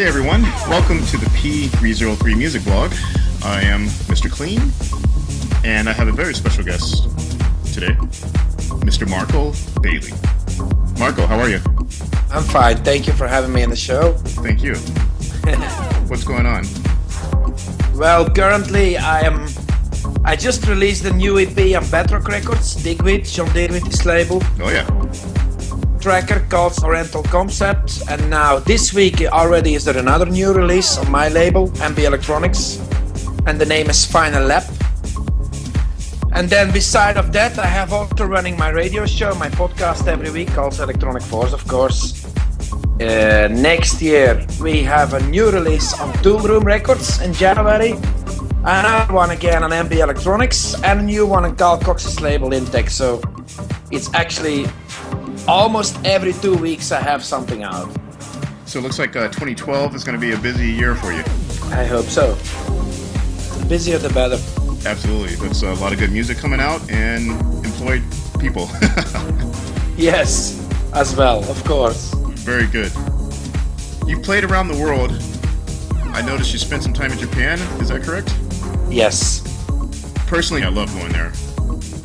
Hey everyone, welcome to the P303 Music Blog. I am Mr. Clean, and I have a very special guest today, Mr. Marco Bailey. Marco, how are you? I'm fine, thank you for having me on the show. Thank you. What's going on? Well, currently I just released a new EP on Bedrock Records, Digweed, John Digweed's label. Oh yeah. Tracker called Oriental Concept, and now this week already is there another new release on my label, MB Electronics, and the name is Final Lap. And then beside of that, I have also running my radio show, my podcast every week, called Electronic Force, of course. Next year we have a new release on Tool Room Records in January, another one again on MB Electronics, and a new one on Carl Cox's label Intech. So it's actually almost every 2 weeks I have something out. So it looks like 2012 is going to be a busy year for you. I hope so. The busier the better. Absolutely. That's a lot of good music coming out and employed people. Yes, as well, of course. Very good. You've played around the world. I noticed you spent some time in Japan. Is that correct? Yes. Personally, I love going there.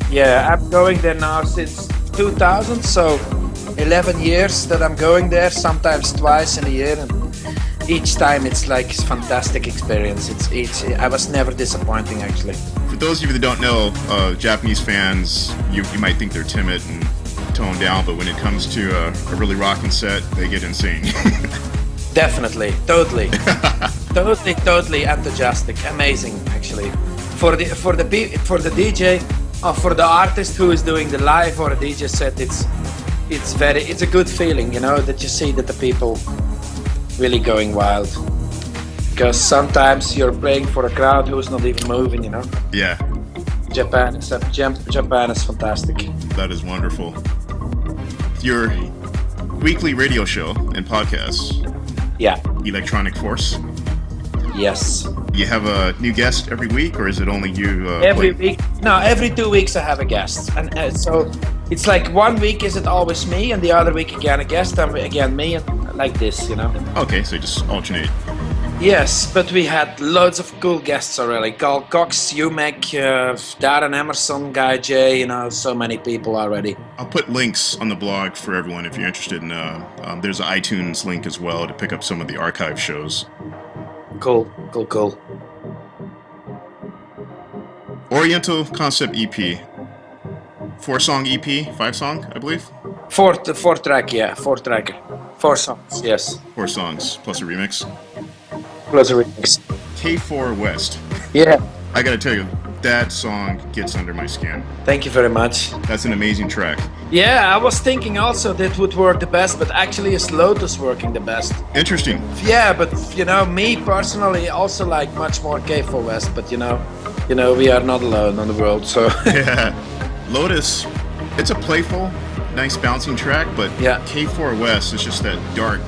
Yeah, I'm going there now since 2000, so 11 years that I'm going there, sometimes twice in a year, and each time it's like a fantastic experience. I was never disappointing, actually. For those of you that don't know, Japanese fans, you might think they're timid and toned down, but when it comes to a really rocking set, they get insane. Definitely, totally, totally enthusiastic, amazing, actually. For the DJ, for the artist who is doing the live or a DJ set, it's a good feeling, you know, that you see that the people really going wild. Because sometimes you're playing for a crowd who's not even moving, you know. Yeah. Japan is fantastic. That is wonderful. Your weekly radio show and podcast. Yeah. Electronic Force. Yes. You have a new guest every week, or is it only you? Every week? No, every 2 weeks I have a guest, and so it's like 1 week is it always me, and the other week again a guest, and again me, and like this, you know. Okay, so you just alternate. Yes, but we had loads of cool guests already. Carl Cox, UMEC, Darren Emerson, Guy J, you know, so many people already. I'll put links on the blog for everyone if you're interested in. There's an iTunes link as well to pick up some of the archive shows. Cool. Oriental Concept EP. 4-song EP, 5-song, I believe? Four track, yeah, 4 tracker. 4 songs, yes. 4 songs, plus a remix. Plus a remix. K4 West. Yeah. I gotta tell you, that song gets under my skin. Thank you very much. That's an amazing track. Yeah, I was thinking also that would work the best, but actually it's Lotus working the best. Interesting. Yeah, but you know, me personally also like much more K4 West, but you know, we are not alone on the world, so. Yeah. Lotus, it's a playful, nice bouncing track, but yeah. K4 West is just that dark,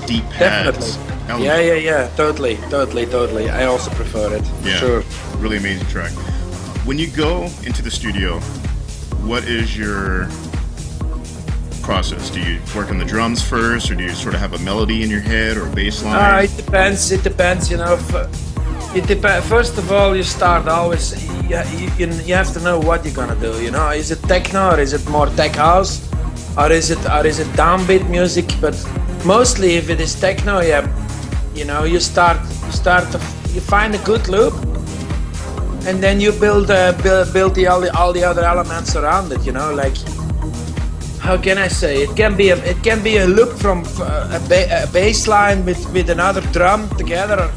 deep pads. Definitely. Yeah, totally. I also prefer it. Yeah, sure. Really amazing track. When you go into the studio, what is your process? Do you work on the drums first, or do you sort of have a melody in your head or a bass line? It depends, you know. First of all, you start always, you have to know what you're gonna do, you know. Is it techno, or is it more tech house, or is it downbeat music? But mostly if it is techno, yeah, you know, you find a good loop, and then you build all the other elements around it, you know, like, how can I say? It can be a loop from a bass line with another drum together,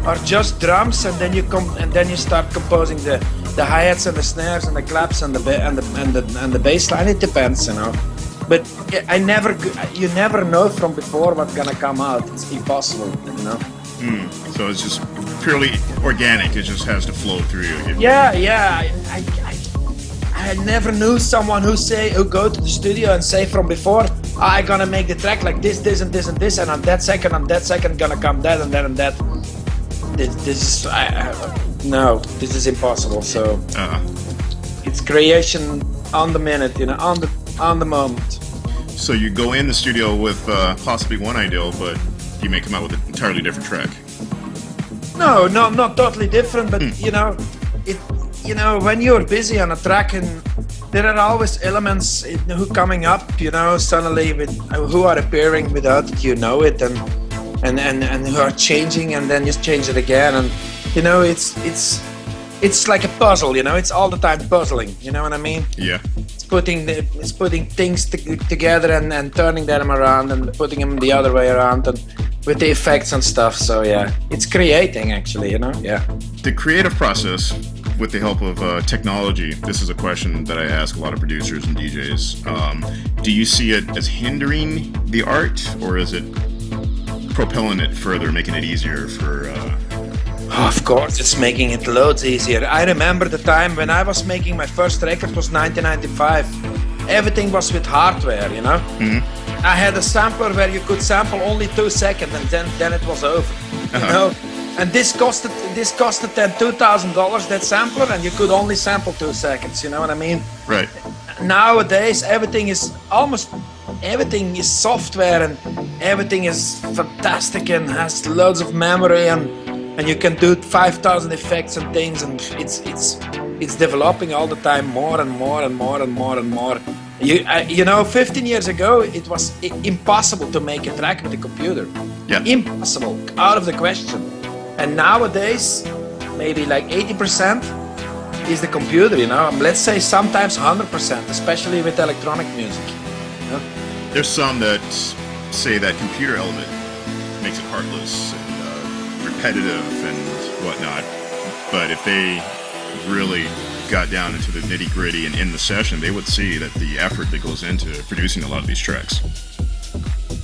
or just drums, and then you start composing the hi-hats and the snares and the claps and the bass line. It depends, you know. But you never know from before what's gonna come out. It's impossible, you know. So it's just purely organic. It just has to flow through you. Yeah. I never knew someone who go to the studio and say from before, I'm gonna make the track like this, and this, and on that second gonna come that and that and that. This is impossible. So it's creation on the minute, you know, on the moment. So you go in the studio with possibly one idea, but you may come out with an entirely different track. No, not totally different, but you know, when you're busy on a track, and there are always elements who coming up, you know, suddenly with who are appearing without it, you know it, and who are changing, and then you change it again, and you know, it's like a puzzle, you know, it's all the time puzzling, you know what I mean? Yeah. It's putting things together and turning them around and putting them the other way around, and with the effects and stuff. So yeah, it's creating actually, you know. Yeah. The creative process with the help of technology. This is a question that I ask a lot of producers and DJs. Do you see it as hindering the art, or is it propelling it further, making it easier for? Of course, it's making it loads easier. I remember the time when I was making my first record was 1995. Everything was with hardware, you know. Mm-hmm. I had a sampler where you could sample only 2 seconds, and then it was over. You know, and this costed then $2,000 that sampler, and you could only sample 2 seconds. You know what I mean? Right. Nowadays, everything is software, and everything is fantastic and has loads of memory, and you can do 5,000 effects and things, and it's developing all the time, more and more and more and more and more. You know, 15 years ago, it was impossible to make a track with a computer. Yeah. Impossible, out of the question. And nowadays, maybe like 80% is the computer, you know. Let's say sometimes 100%, especially with electronic music. You know? There's some that say that computer element makes it heartless and repetitive and whatnot. But if they really got down into the nitty-gritty and in the session, they would see that the effort that goes into producing a lot of these tracks.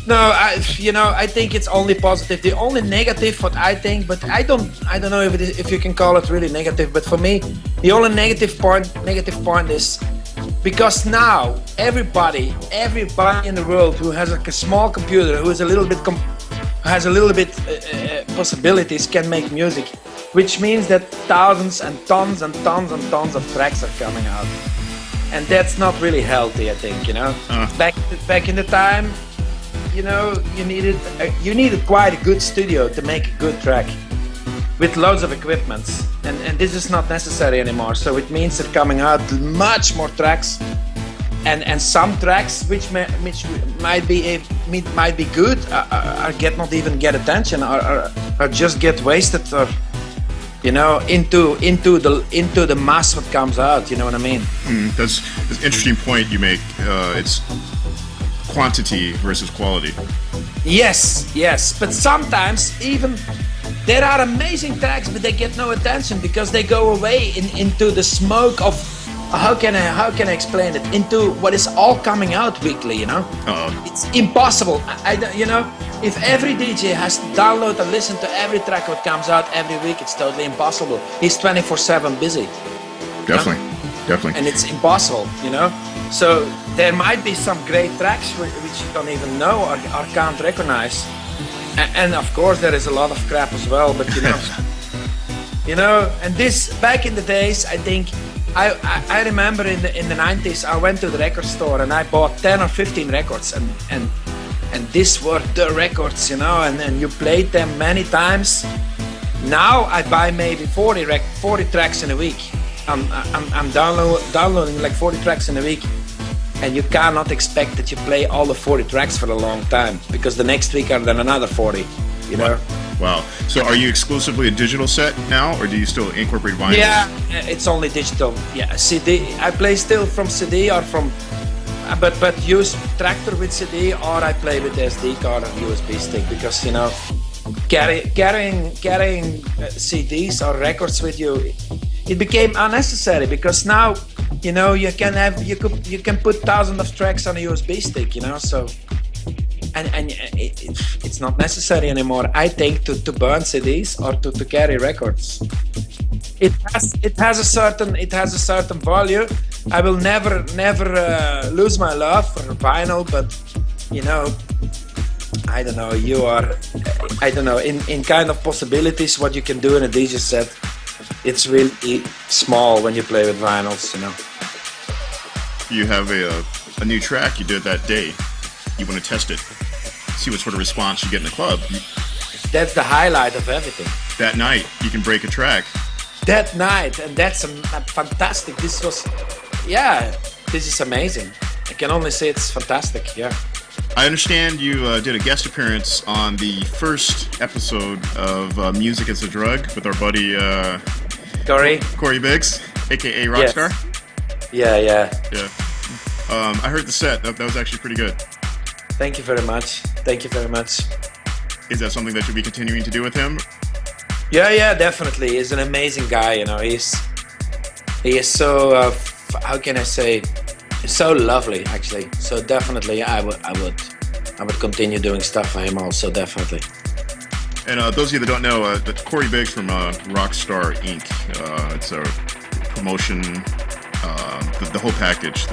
No, I think it's only positive. The only negative, what I think, but I don't know if you can call it really negative. But for me, the only negative point is because now everybody in the world who has a small computer, who is a little bit possibilities, can make music, which means that thousands and tons and tons and tons of tracks are coming out, and that's not really healthy, I think. You know, back in the time, you know, you needed quite a good studio to make a good track with loads of equipments, and this is not necessary anymore. So it means they're coming out much more tracks, and some tracks which might be good or not even get attention, or just get wasted, or you know, into the mass what comes out. You know what I mean? That's an interesting point you make. It's quantity versus quality. Yes, but sometimes even there are amazing tracks, but they get no attention because they go away into the smoke of how can I explain it, into what is all coming out weekly. You know, it's impossible. You know, if every DJ has to download and listen to every track that comes out every week, it's totally impossible. He's 24/7 busy. Definitely. And it's impossible, you know. So there might be some great tracks which you don't even know or can't recognize, and of course there is a lot of crap as well. But you know, and this back in the days, I think I remember in the 90s, I went to the record store and I bought 10 or 15 records, and these were the records, you know, and then you played them many times. Now I buy maybe 40 tracks in a week. I'm downloading like 40 tracks in a week, and you cannot expect that you play all the 40 tracks for a long time, because the next week are then another 40, you know. Wow. So are you exclusively a digital set now, or do you still incorporate vinyl? Yeah, it's only digital. Yeah, CD. I play still from CD or from, but use Traktor with CD, or I play with SD card or USB stick, because you know, carrying CDs or records with you, it became unnecessary, because now, you know, you can put thousands of tracks on a USB stick, you know. So, and it's not necessary anymore, I think, to burn CDs or to carry records. It has a certain value. I will never lose my love for vinyl, but you know, I don't know, in kind of possibilities what you can do in a DJ set, it's really small when you play with vinyls, you know. You have a new track you did that day. You want to test it. see what sort of response you get in the club. That's the highlight of everything. That night, you can break a track. That night, and that's fantastic. This was, this is amazing. I can only say it's fantastic. Yeah. I understand you did a guest appearance on the first episode of Music as a Drug with our buddy Corey Biggs, aka Rockstar. Yes. Yeah. I heard the set. That was actually pretty good. Thank you very much. Thank you very much. Is that something that you'll be continuing to do with him? Yeah, definitely. He's an amazing guy. You know, he is so how can I say, so lovely actually. So definitely, I would continue doing stuff for him also, definitely. And those of you that don't know, Corey Biggs from Rockstar Inc. It's a promotion, the whole package.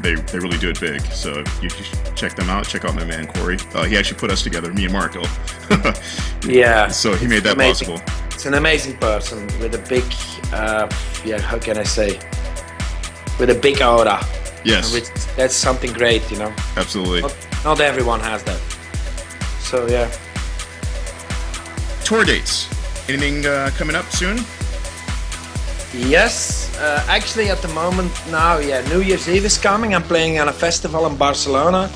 They really do it big. So you should check them out. Check out my man Corey. He actually put us together, me and Marco. Yeah. So he made that possible. It's an amazing person with a big, how can I say, with a big aura. Yes. That's something great, you know. Absolutely. Not everyone has that. So yeah. Tour dates. Anything coming up soon? Yes, actually at the moment now, New Year's Eve is coming. I'm playing on a festival in Barcelona.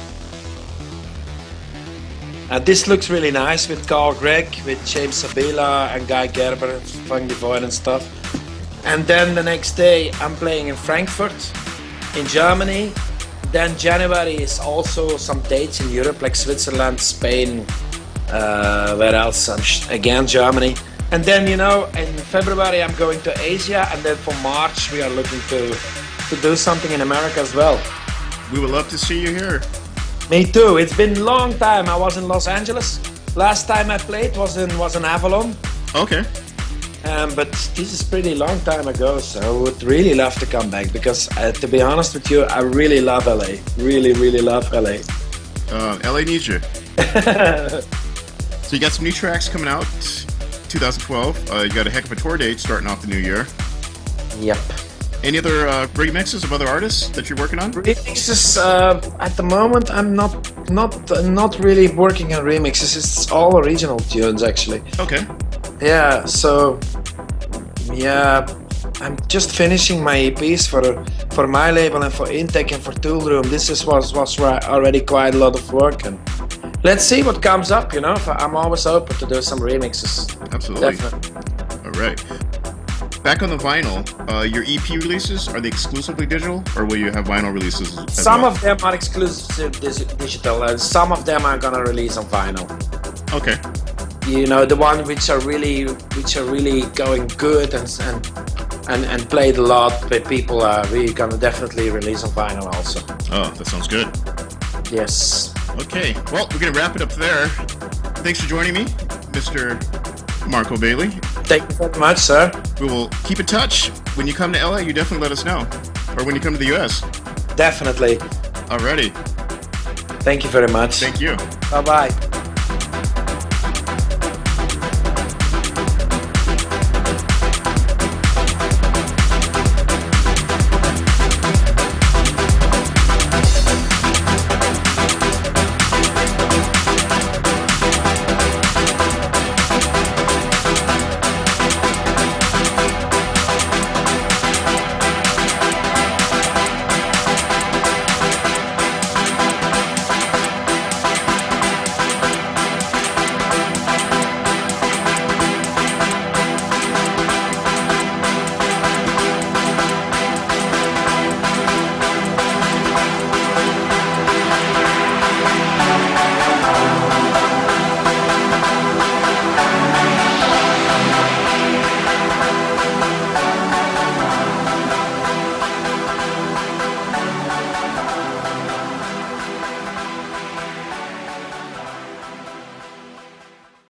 This looks really nice with Carl Gregg, with James Sabila and Guy Gerber, Funk Devoid and stuff. And then the next day I'm playing in Frankfurt, in Germany. Then January is also some dates in Europe like Switzerland, Spain, where else? Again, Germany. And then, in February I'm going to Asia, and then for March we are looking to do something in America as well. We would love to see you here. Me too. It's been a long time. I was in Los Angeles. Last time I played was in Avalon. Okay. But this is pretty long time ago, so I would really love to come back because, to be honest with you, I really love LA. Really, really love LA. LA needs you. So you got some new tracks coming out, 2012. You got a heck of a tour date starting off the new year. Yep. Any other remixes of other artists that you're working on? Remixes, at the moment, I'm not really working on remixes. It's all original tunes, actually. Okay. Yeah. So, I'm just finishing my EPs for my label and for Intake and for Toolroom. This was already quite a lot of work, and let's see what comes up. I'm always open to do some remixes. Absolutely. Definitely. All right. Back on the vinyl, your EP releases, are they exclusively digital, or will you have vinyl releases as Some well? of them are exclusive digital, and some of them are gonna release on vinyl. Okay. The one which are really going good and played a lot, but people are really gonna definitely release on vinyl also. Oh, that sounds good. Yes. Okay. Well, we're gonna wrap it up there. Thanks for joining me, Mr. Marco Bailey. Thank you very much, sir. We will keep in touch. When you come to LA, you definitely let us know. Or when you come to the US. Definitely. Alrighty. Thank you very much. Thank you. Bye-bye.